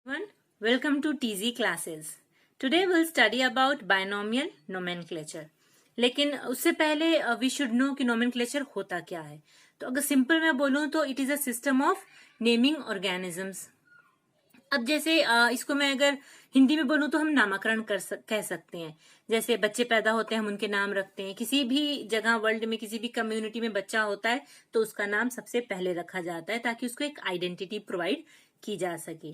Everyone, welcome to TZ classes. Today we'll study about binomial nomenclature. लेकिन उससे पहले we should know कि nomenclature होता क्या है. तो अगर सिंपल मैं बोलूं तो it is a system of naming organisms. अब जैसे इसको मैं अगर हिंदी में बोलूं तो हम नामकरण कह सकते हैं. जैसे बच्चे पैदा होते हैं हम उनके नाम रखते हैं. किसी भी जगह वर्ल्ड में किसी भी कम्युनिटी में बच्चा होता है तो उसका नाम सबसे पहले रखा जाता है ताकि उसको एक आइडेंटिटी प्रोवाइड की जा सके.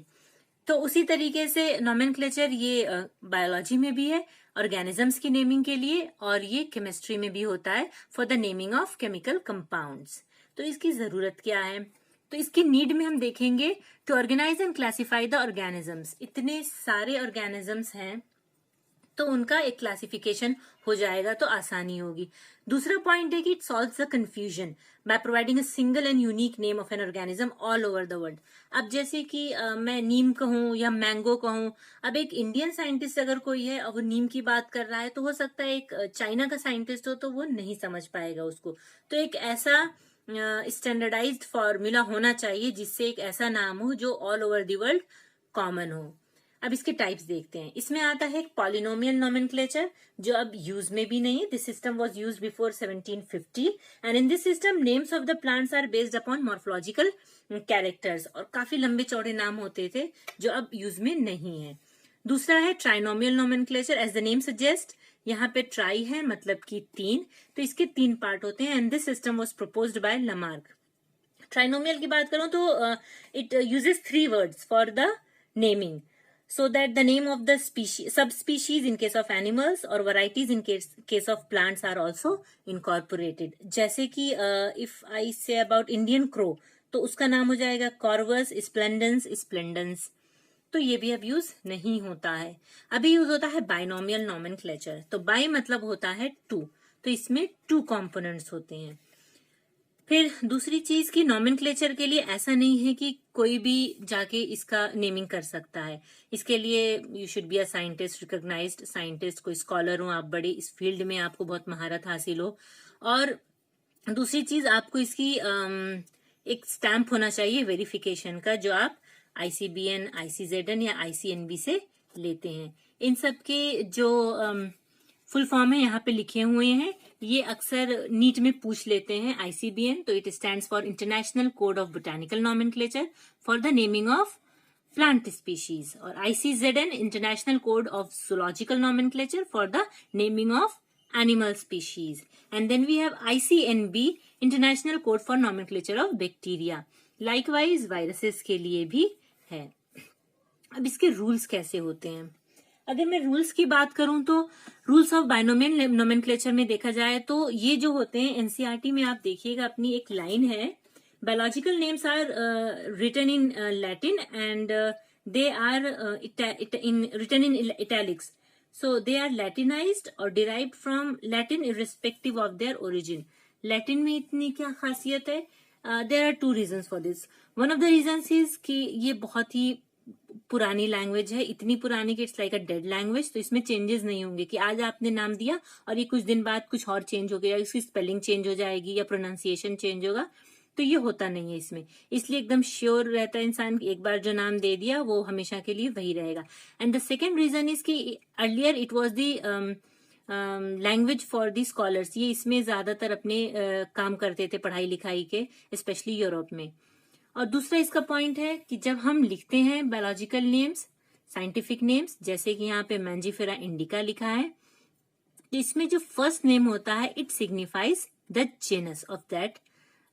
तो उसी तरीके से नोमेनक्लेचर ये बायोलॉजी में भी है ऑर्गेनिजम्स की नेमिंग के लिए, और ये केमिस्ट्री में भी होता है for the naming of chemical compounds. तो इसकी जरूरत क्या है? तो इसकी नीड में हम देखेंगे to organise and classify the organisms. इतने सारे ऑर्गेनिजम्स हैं तो उनका एक क्लासिफिकेशन हो जाएगा तो आसानी होगी. दूसरा पॉइंट है कि it solves the confusion by providing a single and unique name of an organism all over the world. अब जैसे कि मैं नीम कहूं या मैंगो कहूं, अब एक इंडियन साइंटिस्ट अगर कोई है और वो नीम की बात कर रहा है तो हो सकता है एक चाइना का साइंटिस्ट हो तो वो नहीं समझ पाएगा उसको. तो एक ऐसा स्टैंडर्डाइज्ड फॉर्मूला होना चाहिए जिससे एक ऐसा नाम हो जो all over the world common हो. अब इसके टाइप्स देखते हैं. इसमें आता है पॉलिनोमियल नोमेनक्लेचर जो अब यूज में भी नहीं है. This system was used before 1750 and in this system names of the plants are based upon morphological characters, और काफी लंबे चौड़े नाम होते थे जो अब यूज में नहीं है. दूसरा है trinomial nomenclature. As the name suggest, यहाँ पे ट्राई है मतलब कि तीन, तो इसके तीन पार्ट होते हैं and this system was proposed by Lamarck. Trinomial की बात करूं तो it uses 3 words for the naming, so that the name of the species, subspecies in case of animals or varieties in case of plants are also incorporated. जैसे कि if I say about Indian crow तो उसका नाम हो जाएगा Corvus splendens splendens. तो ये भी अब यूज नहीं होता है. अभी यूज होता है बाइनोमियल नोमेनक्लेचर. तो बाई मतलब होता है 2, तो इसमें 2 कंपोनेंट्स होते हैं. फिर दूसरी चीज की नोमेनक्लेचर के लिए ऐसा नहीं है कि कोई भी जाके इसका नेमिंग कर सकता है. इसके लिए you should be a scientist, recognised scientist, कोई स्कॉलर हो आप, बड़े इस फील्ड में आपको बहुत महारत हासिल हो. और दूसरी चीज आपको इसकी एक स्टैंप होना चाहिए वेरिफिकेशन का जो आप ICBN, ICZN या ICNB से लेते हैं. इन सब के जो फुल फॉर्म है यहाँ पे लिखे हुए हैं. ये अक्सर नीट में पूछ लेते हैं. ICBN तो it stands for international code of botanical nomenclature for the naming of plant species, और ICZN international code of zoological nomenclature for the naming of animal species. And then we have ICNB international code for nomenclature of bacteria. Likewise viruses के लिए भी है. अब इसके rules कैसे होते हैं? अगर मैं रूल्स की बात करूं तो रूल्स ऑफ बाइनोमियल नोमेनक्लेचर में देखा जाए तो ये जो होते हैं NCERT में आप देखिएगा अपनी एक लाइन है, biological names are written in Latin and they are written in italics, so they are latinized और derived from Latin irrespective of their origin. Latin में इतनी क्या खासियत है? There are 2 reasons for this. One of the reasons is कि ये बहुत ही पुरानी लैंग्वेज है, इतनी पुरानी कि it's like a dead language. तो इसमें चेंजेस नहीं होंगे कि आज आपने नाम दिया और ये कुछ दिन बाद कुछ और चेंज हो गया, इसकी स्पेलिंग चेंज हो जाएगी या प्रोनाउंसिएशन चेंज होगा. तो ये होता नहीं है इसमें. इसलिए एकदम श्योर रहता है इंसान कि एक बार जो नाम दे दिया वो हमेशा के लिए वही रहेगा. And the second reason is कि earlier it was the language for the scholars. ये इसमें ज्यादातर अपने काम करते थे पढ़ाई लिखाई के, स्पेशली यूरोप में. और दूसरा इसका पॉइंट है कि जब हम लिखते हैं बायोलॉजिकल नेम्स, साइंटिफिक नेम्स, जैसे कि यहाँ पे मैंजीफेरा इंडिका लिखा है, तो इसमें जो फर्स्ट नेम होता है it signifies the genus of that.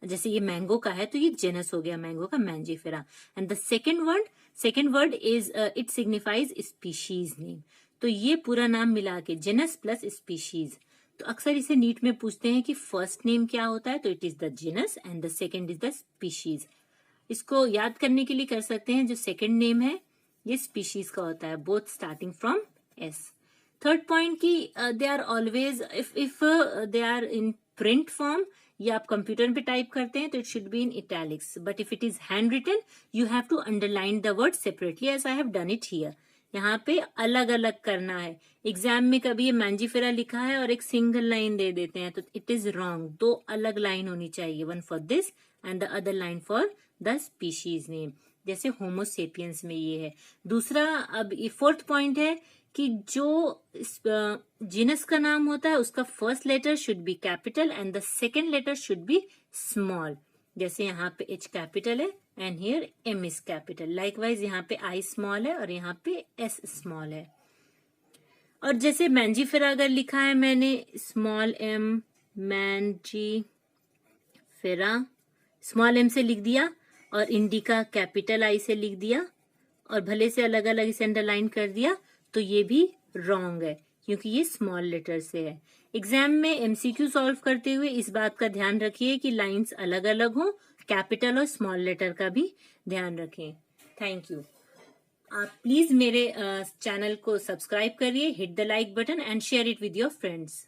जैसे ये मैंगो का है तो ये जेनस हो गया मैंगो का, Mangifera. And the second word is it signifies species name. तो ये पूरा नाम मिला के जेनस प्लस स्पीशीज. तो अक्सर इसे नीट में पूछते हैं कि फर्स्ट नेम क्या होता है, तो it is the genus and the second is the species. इसको याद करने के लिए कर सकते हैं जो सेकंड नेम है ये स्पीशीज का होता है, both starting from S. Third point की they are always if they are in print form या आप कंप्यूटर पे टाइप करते हैं तो it should be in italics, but if it is hand written you have to underline the word separately as I have done it here. यहाँ पे अलग अलग करना है. एग्जाम में कभी ये मैंजीफेरा लिखा है और एक सिंगल लाइन दे देते हैं तो इट इज रॉन्ग. 2 अलग लाइन होनी चाहिए, one for this and the other line for the species name. जैसे होमोसेपियंस में ये है। दूसरा, अब ये फोर्थ पॉइंट है कि जो जीनस का नाम होता है उसका first letter should be capital and the second letter should be small. जैसे यहाँ पे H कैपिटल है and here M is capital. Likewise यहाँ पे I स्मॉल है और यहाँ पे S स्मॉल है। और जैसे मैंजीफेरा अगर लिखा है मैंने small m, Mangifera small m से लिख दिया और इंडिका कैपिटल I से लिख दिया और भले से अलग अलग इसे अंडरलाइन कर दिया, तो ये भी रॉन्ग है क्योंकि ये स्मॉल लेटर से है। एग्जाम में एमसीक्यू सॉल्व करते हुए इस बात का ध्यान रखिए कि लाइंस अलग अलग हो, कैपिटल और स्मॉल लेटर का भी ध्यान रखें। Thank you. आप प्लीज मेरे चैनल को सब्सक्राइब करिए, hit the like button and share it with your friends.